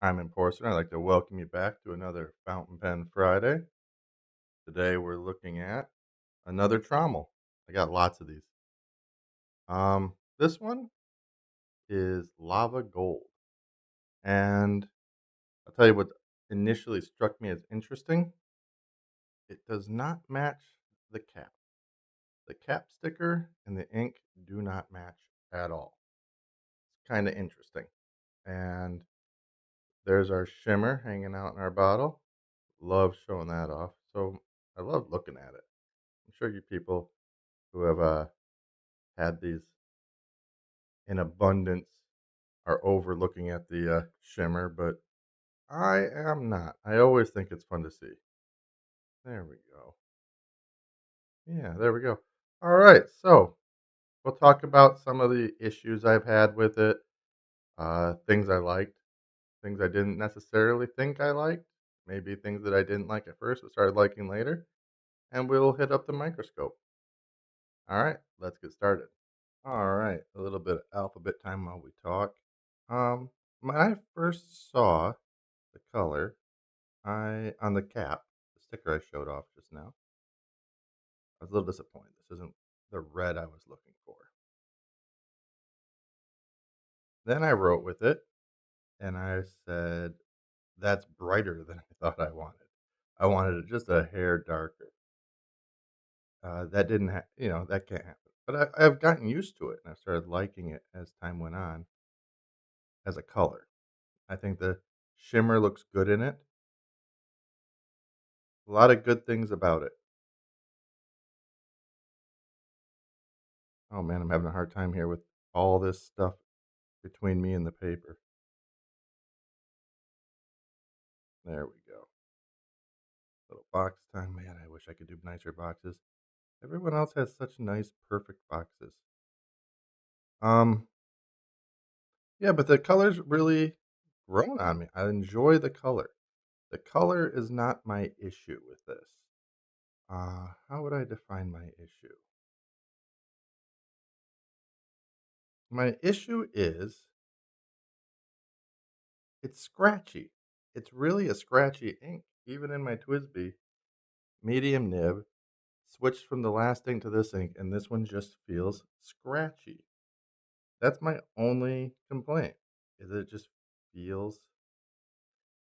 Time and Porcelain. I'd like to welcome you back to another Fountain Pen Friday. Today we're looking at another Tramol. I got lots of these. This one is Lava Gold, and I'll tell you what initially struck me as interesting. It does not match the cap. The cap sticker and the ink do not match at all. It's kind of interesting. And there's our shimmer hanging out in our bottle. Love showing that off. So I love looking at it. I'm sure you people who have had these in abundance are over looking at the shimmer, but I am not. I always think it's fun to see. There we go. Yeah, there we go. All right, so we'll talk about some of the issues I've had with it, things I liked, things I didn't necessarily think I liked, maybe things that I didn't like at first but started liking later, and we'll hit up the microscope. All right, let's get started. All right, a little bit of alphabet time while we talk. When I first saw the color, I on the cap, the sticker I showed off just now, I was a little disappointed. This isn't the red I was looking for. Then I wrote with it, and I said, "That's brighter than I thought I wanted. I wanted it just a hair darker." That didn't, that can't happen. But I've gotten used to it, and I've started liking it as time went on as a color. I think the shimmer looks good in it. A lot of good things about it. Oh man, I'm having a hard time here with all this stuff between me and the paper. There we go. Little box time. Man, I wish I could do nicer boxes. Everyone else has such nice, perfect boxes. Um, yeah, but the color's really grown on me. I enjoy the color. The color is not my issue with this. How would I define my issue? My issue is it's scratchy. It's really a scratchy ink. Even in my Twisby medium nib, switched from the last ink to this ink, and this one just feels scratchy. That's my only complaint, is it just feels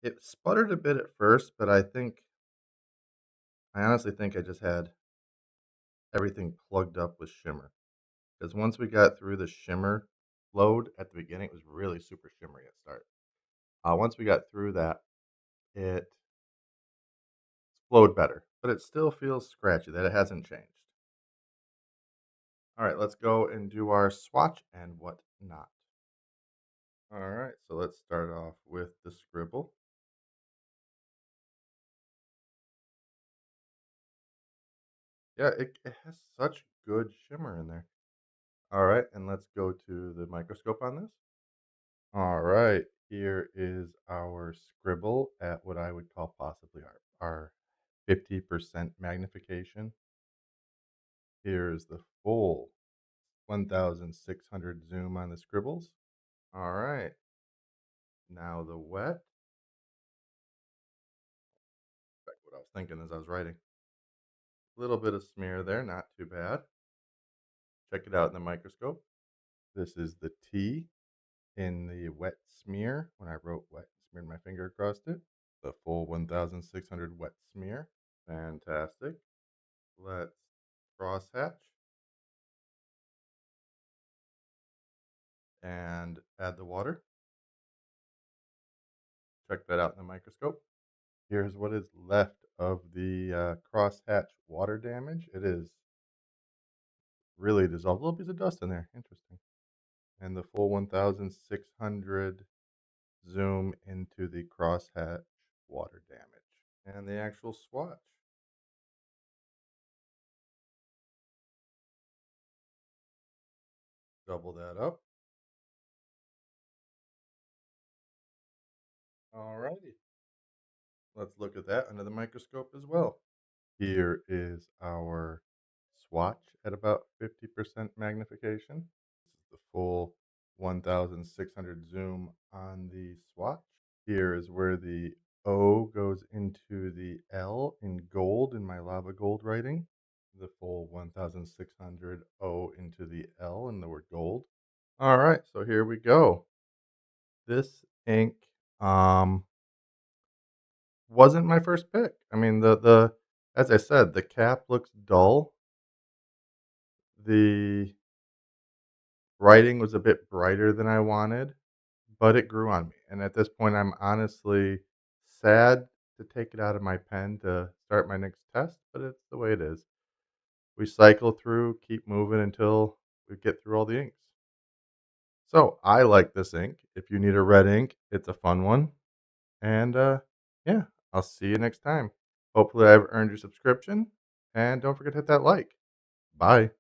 it sputtered a bit at first, but I honestly think I just had everything plugged up with shimmer. Because once we got through the shimmer load at the beginning, it was really super shimmery at start. Once we got through that, it flowed better, but it still feels scratchy. That it hasn't changed. All right, let's go and do our swatch and whatnot. All right, so let's start off with the scribble. Yeah, it has such good shimmer in there. All right, and let's go to the microscope on this. All right, here is our scribble at what I would call possibly our 50% magnification. Here's the full 1600 zoom on the scribbles. All right, now the wet. Back what I was thinking as I was writing. A little bit of smear there, not too bad. Check it out in the microscope. This is the T in the wet smear. When I wrote wet, smeared my finger across it. The full 1600 wet smear. Fantastic. Let's crosshatch and add the water. Check that out in the microscope. Here's what is left of the crosshatch water damage. It is really dissolved. A little piece of dust in there. Interesting. And the full 1600 zoom into the crosshatch water damage. And the actual swatch. Double that up. Alrighty. Let's look at that under the microscope as well. Here is our swatch at about 50% magnification. This is the full 1600 zoom on the swatch. Here is where the O goes into the L in gold in my lava gold writing. The full 1600 O into the L in the word gold. All right, so here we go. This ink wasn't my first pick. I mean, the as I said, the cap looks dull. The writing was a bit brighter than I wanted, but it grew on me. And at this point, I'm honestly sad to take it out of my pen to start my next test, but it's the way it is. We cycle through, keep moving until we get through all the inks. So I like this ink. If you need a red ink, it's a fun one. And yeah, I'll see you next time. Hopefully, I've earned your subscription. And don't forget to hit that like. Bye.